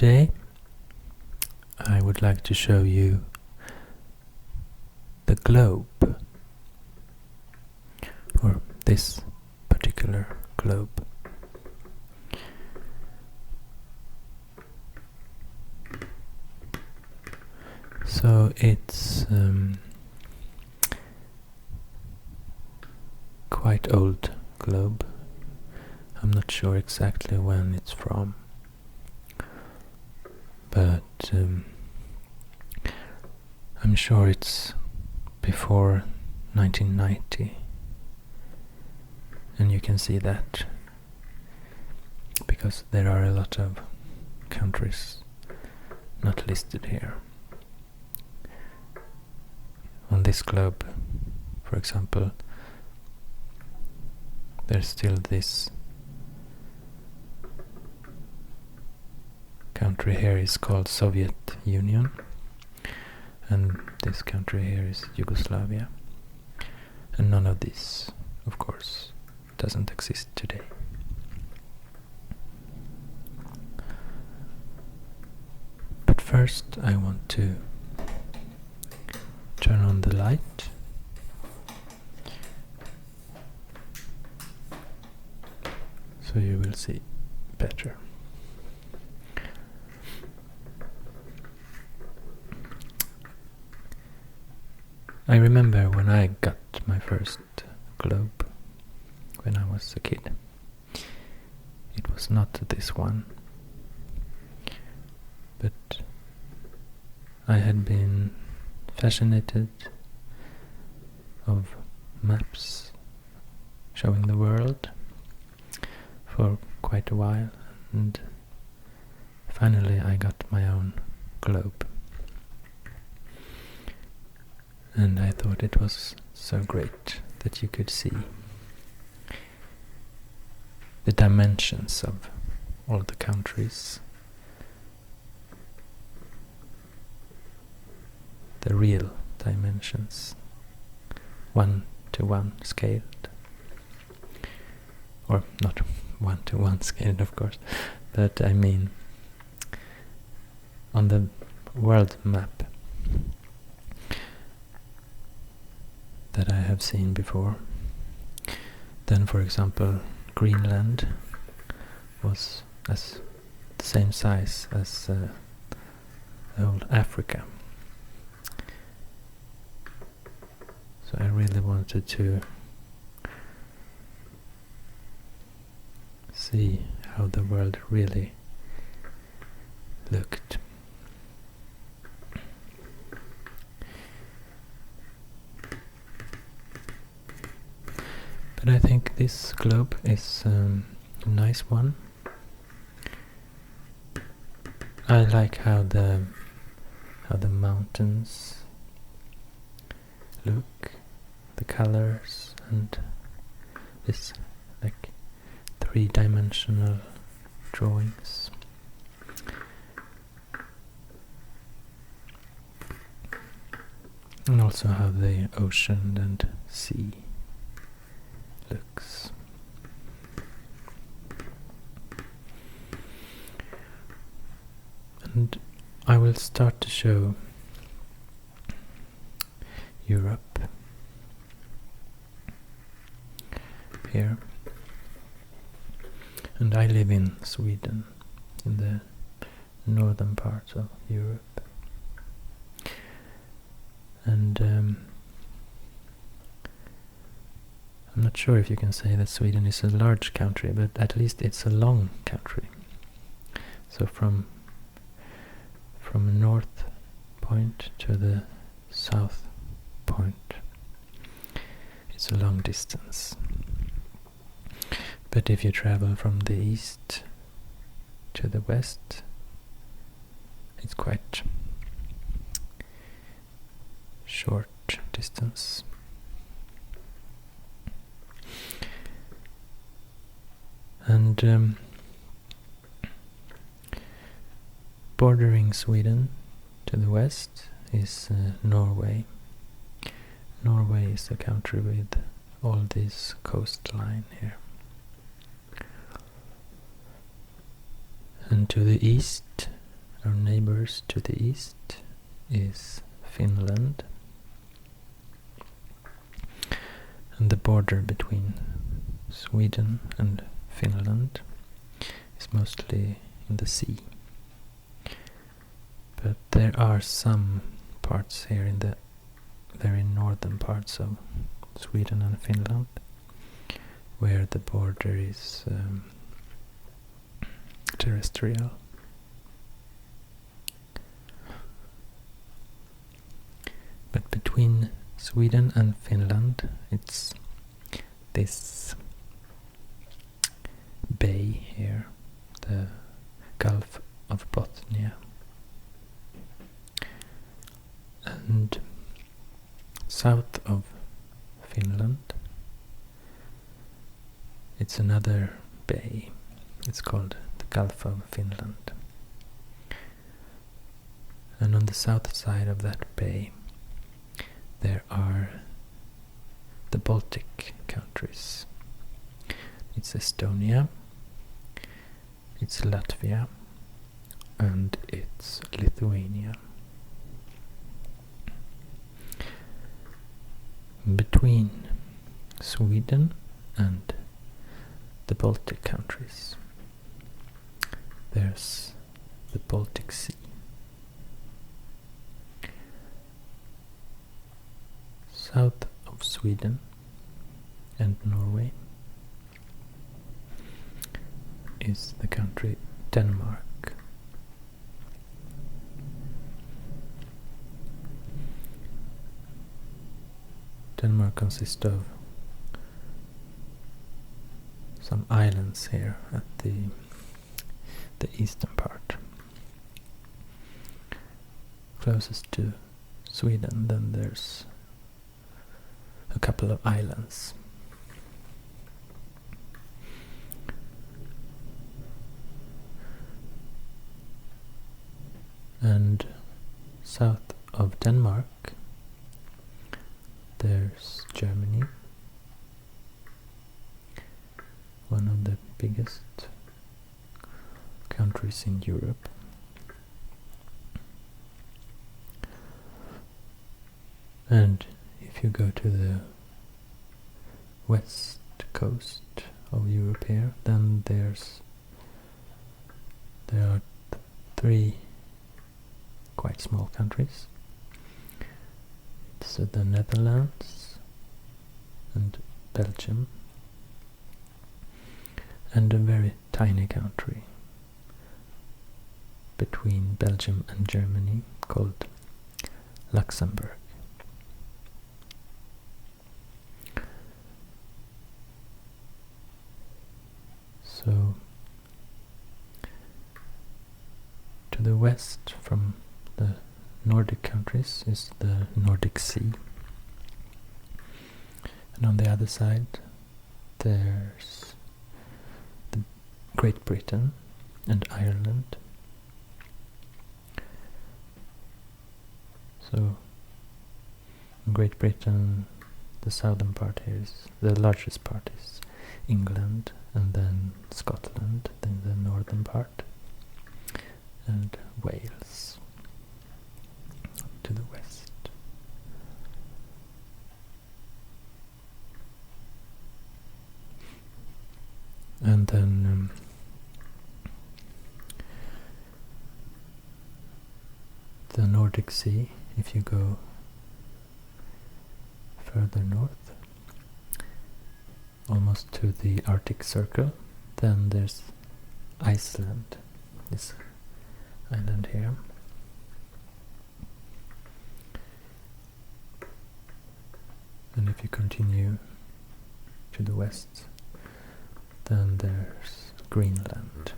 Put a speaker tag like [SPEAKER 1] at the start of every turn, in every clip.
[SPEAKER 1] Today I would like to show you the globe, or this particular globe. So it's quite old globe. I'm not sure exactly when it's from, but I'm sure it's before 1990, and you can see that because there are a lot of countries not listed here. On this globe, for example, there's still this country here is called Soviet Union, and this country here is Yugoslavia, and none of this, of course, doesn't exist today. But first I want to turn on the light so you will see better. I remember when I got my first globe when I was a kid. It was not this one, but I had been fascinated of maps showing the world for quite a while, and finally I got my own globe. And I thought it was so great that you could see the dimensions of all the countries, the real dimensions, 1-to-1 scaled, or not 1-to-1 scaled, of course, but I mean on the world map that I have seen before. Then, for example, Greenland was as the same size as the whole Africa. So I really wanted to see how the world really looked. But I think this globe is a nice one. I like how the mountains look, the colors, and this like three-dimensional drawings. And also how the ocean and sea looks. And I will start to show Europe here. And I live in Sweden, in the northern part of Europe. And I'm not sure if you can say that Sweden is a large country, but at least it's a long country. So from north point to the south point, it's a long distance. But if you travel from the east to the west, it's quite short distance. And bordering Sweden to the west is Norway. Norway is a country with all this coastline here. And to the east Our neighbors to the east is Finland, and the border between Sweden and Finland is mostly in the sea. But there are some parts here in the very northern parts of Sweden and Finland where the border is terrestrial. But between Sweden and Finland it's this bay here, the Gulf of Bothnia. And south of Finland it's another bay. It's called the Gulf of Finland. And on the south side of that bay there are the Baltic countries. It's Estonia, it's Latvia, and it's Lithuania. Between Sweden and the Baltic countries there's the Baltic Sea. South of Sweden and Norway is the country Denmark. Denmark consists of some islands here at the eastern part. Closest to Sweden, then there's a couple of islands. And south of Denmark there's Germany, one of the biggest countries in Europe. And if you go to the west coast of Europe here, then there are three quite small countries. It's the Netherlands and Belgium, and a very tiny country between Belgium and Germany called Luxembourg. So to the west from the Nordic countries is the Nordic Sea, and on the other side there's the Great Britain and Ireland. So in Great Britain the southern part here is the largest part is England, and then Scotland, then the northern part, and Wales to the west. And then the Nordic Sea, if you go further north, almost to the Arctic Circle, then there's Iceland, this island here. And if you continue to the west, then there's Greenland.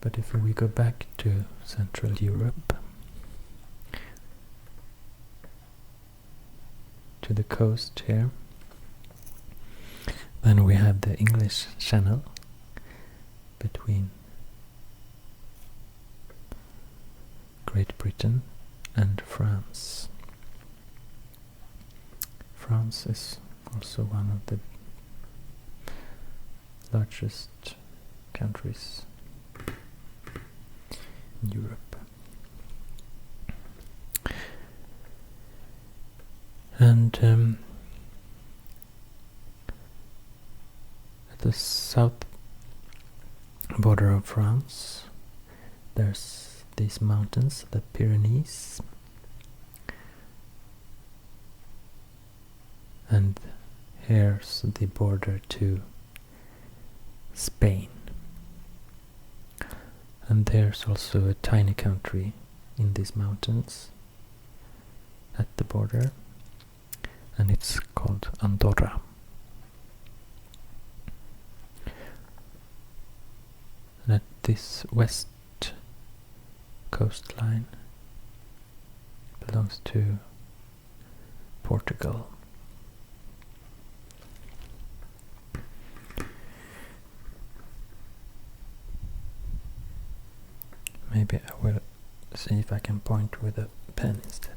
[SPEAKER 1] But if we go back to Central Europe, to the coast here, then we have the English Channel between Great Britain and France. France is also one of the largest countries in Europe. And at the south border of France, there's these mountains, the Pyrenees, and here's the border to Spain. And there's also a tiny country in these mountains at the border, and it's called Andorra. And at this west coastline belongs to Portugal. Maybe I will see if I can point with a pen instead.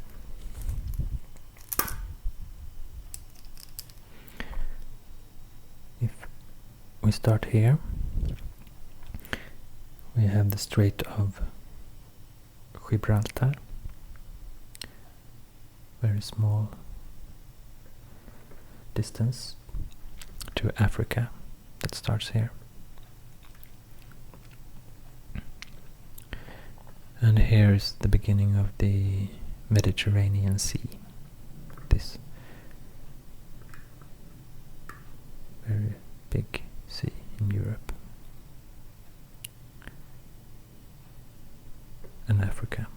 [SPEAKER 1] If we start here, we have the Strait of Gibraltar, very small distance to Africa that starts here. And here is the beginning of the Mediterranean Sea, this very big sea in Europe and Africa.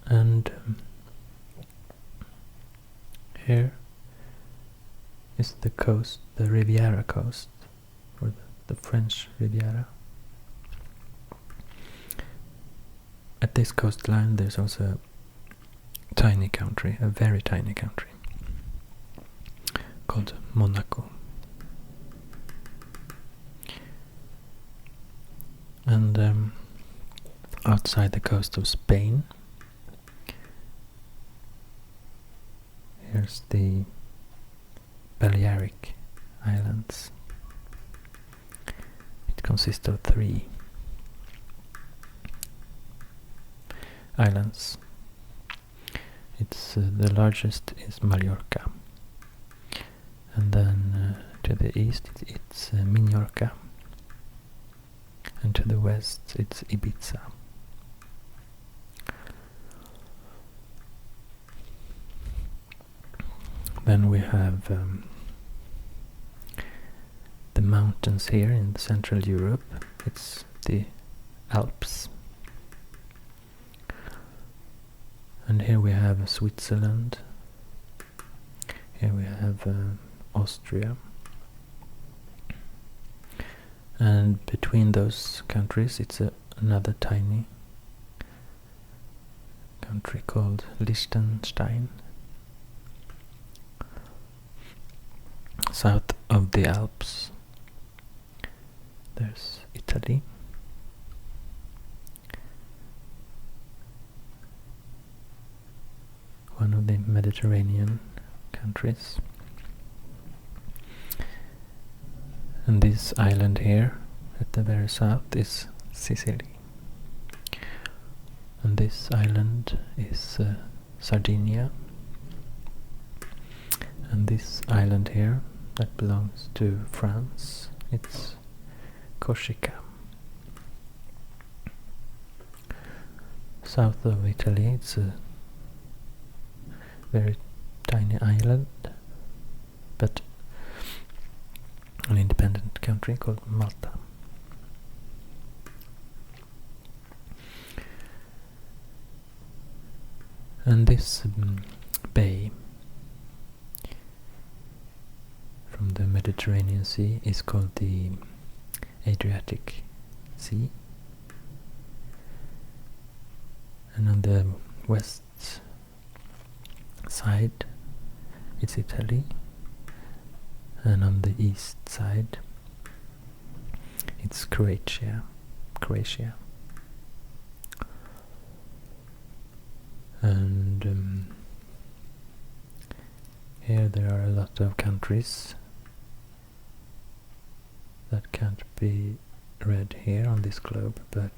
[SPEAKER 1] And here is the coast, the Riviera coast, or the French Riviera. At this coastline there's also a tiny country, a very tiny country, called Monaco. And outside the coast of Spain, here's the Balearic Islands. It consists of 3 islands. It's the largest is Mallorca, and then to the east it's Minorca, and to the west it's Ibiza. Then we have the mountains here in Central Europe. It's the Alps. And here we have Switzerland, here we have Austria, and between those countries it's another tiny country called Liechtenstein. South of the Alps there's Italy. One of the Mediterranean countries. And this island here at the very south is Sicily. And this island is Sardinia. And this island here that belongs to France, it's Corsica. South of Italy it's a very tiny island, but an independent country called Malta. And this bay from the Mediterranean Sea is called the Adriatic Sea, and on the west side it's Italy, and on the east side it's Croatia. And here there are a lot of countries that can't be read here on this globe, but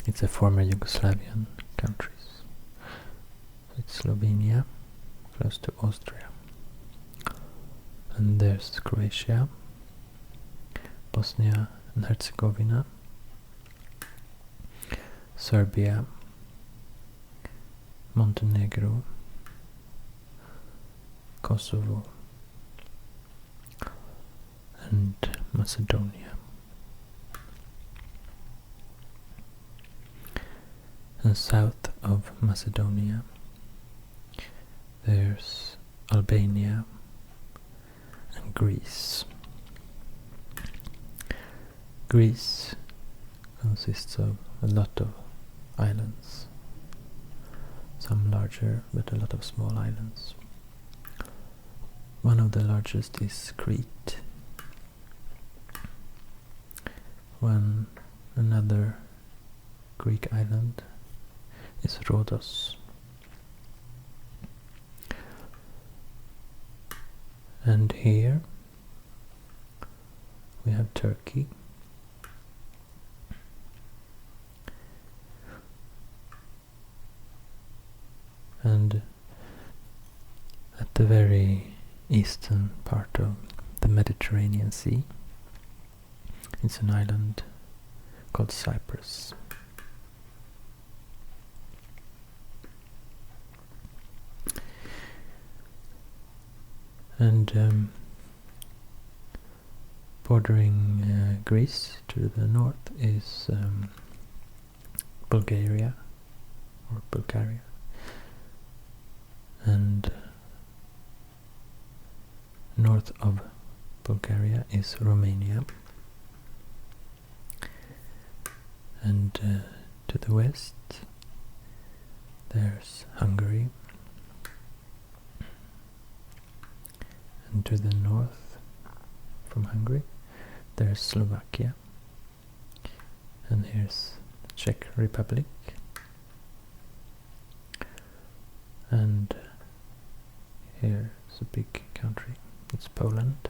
[SPEAKER 1] it's a former Yugoslavian countries. It's Slovenia, close to Austria. And there's Croatia, Bosnia and Herzegovina, Serbia, Montenegro, Kosovo, and Macedonia. And south of Macedonia there's Albania and Greece. Greece consists of a lot of islands, some larger but a lot of small islands. One of the largest is Crete, when another Greek island is Rhodos. And here we have Turkey, and at the very eastern part of the Mediterranean Sea it's an island called Cyprus. And bordering Greece to the north is Bulgaria, and north of Bulgaria is Romania, and to the west there's Hungary, and to the north from Hungary there's Slovakia, and here's the Czech Republic, and here's a big country, it's Poland.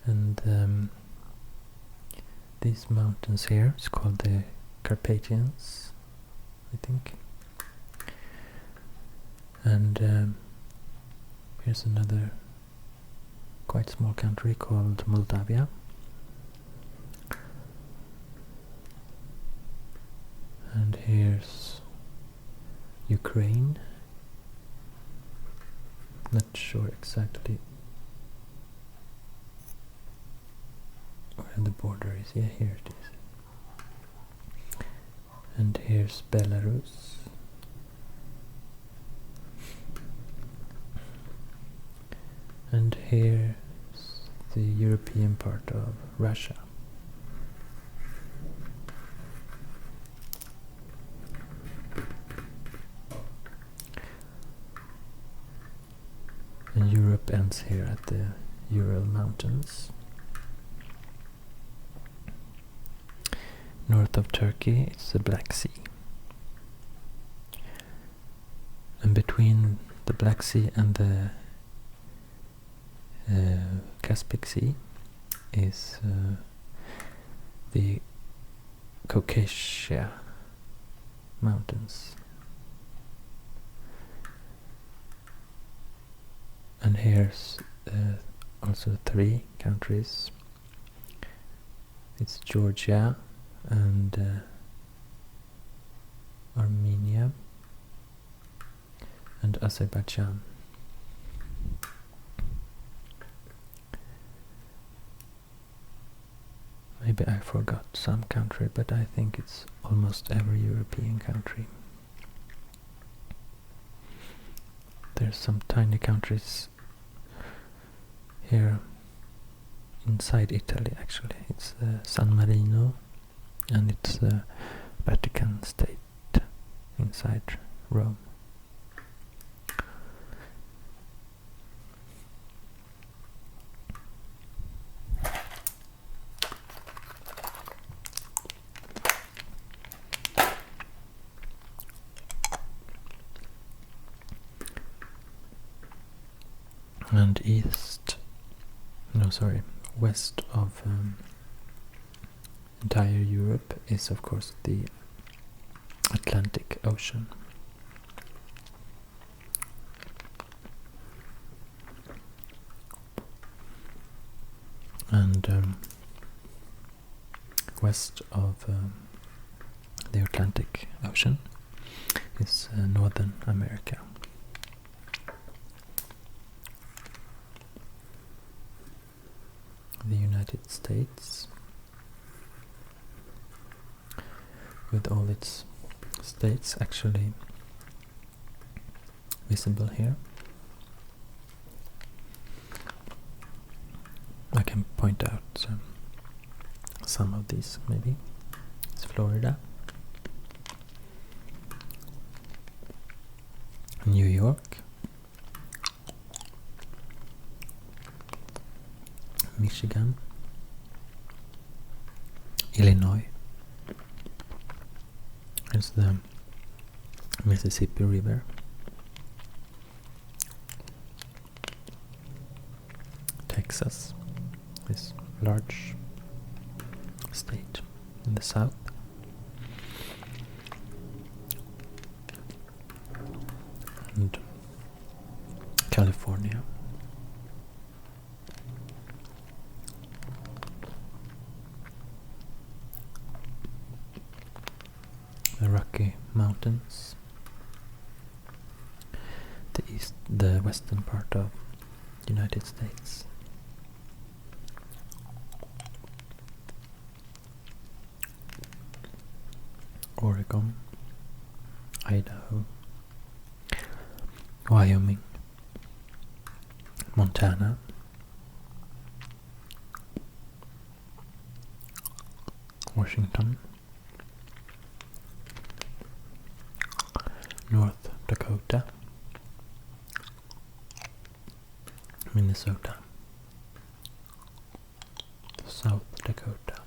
[SPEAKER 1] And these mountains here is called the Carpathians, I think. And here's another quite small country called Moldavia. And here's Ukraine. Not sure exactly where the border is. Yeah, here it is. And here's Belarus. And here's the European part of Russia. And Europe ends here at the Ural Mountains. North of Turkey it's the Black Sea. And between the Black Sea and the Caspic Sea is the Caucasia Mountains. And here's also 3 countries. It's Georgia and Armenia and Azerbaijan. Maybe I forgot some country, but I think it's almost every European country. There's some tiny countries here inside Italy, actually. It's San Marino, and it's the Vatican State inside Rome. And west of entire Europe is of course the Atlantic Ocean. And west of the Atlantic Ocean is Northern America. The United States, with all its states actually visible here. I can point out some of these, maybe. It's Florida, New York, Michigan, Illinois. There's the Mississippi River, Texas, this large state in the south, and California, the Rocky Mountains, the western part of the United States, Oregon, Idaho, Wyoming, Montana, Washington, North Dakota, Minnesota, South Dakota,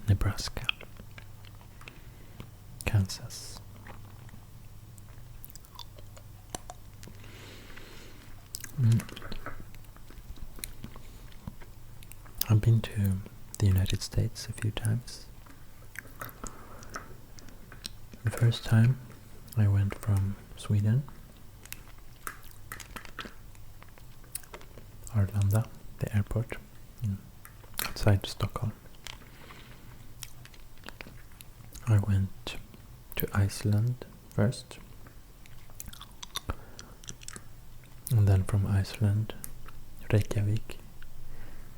[SPEAKER 1] Nebraska, Kansas, I've been to the United States a few times. The first time I went from Sweden, Arlanda, the airport outside Stockholm. I went to Iceland first, and then from Iceland, Reykjavik,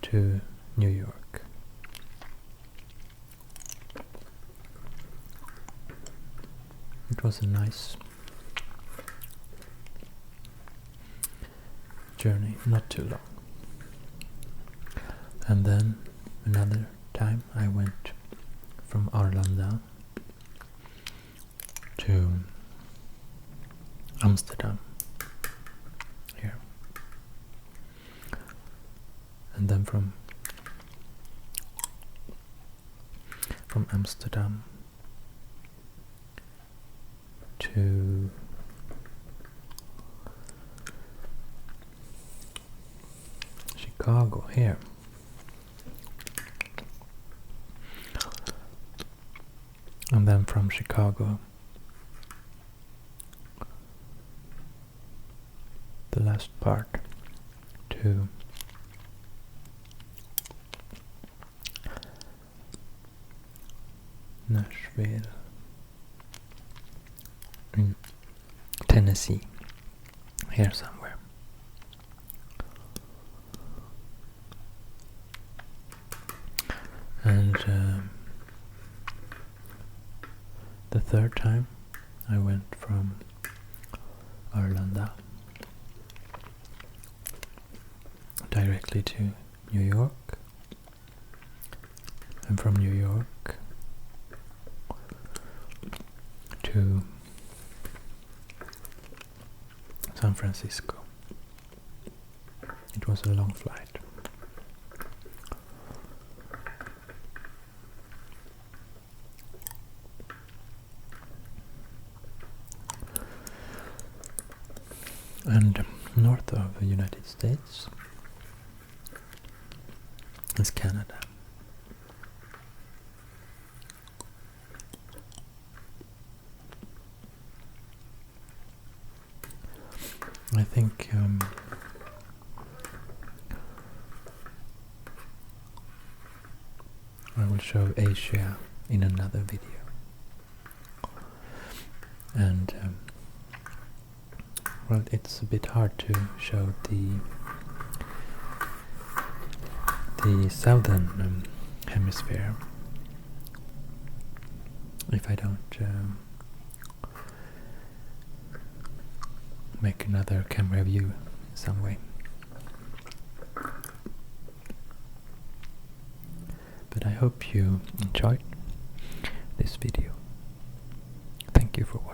[SPEAKER 1] to New York. It was a nice journey, not too long. And then another time I went from Arlanda to Amsterdam here, and then from Amsterdam to Chicago here. And then from Chicago, the last part, to Nashville, in Tennessee, here somewhere. And the third time I went from Arlanda directly to New York, and from New York to San Francisco. It was a long flight. And north of the United States is Canada. I think I will show Asia in another video. And well, it's a bit hard to show the southern hemisphere if I don't make another camera view in some way. But I hope you enjoyed this video. Thank you for watching.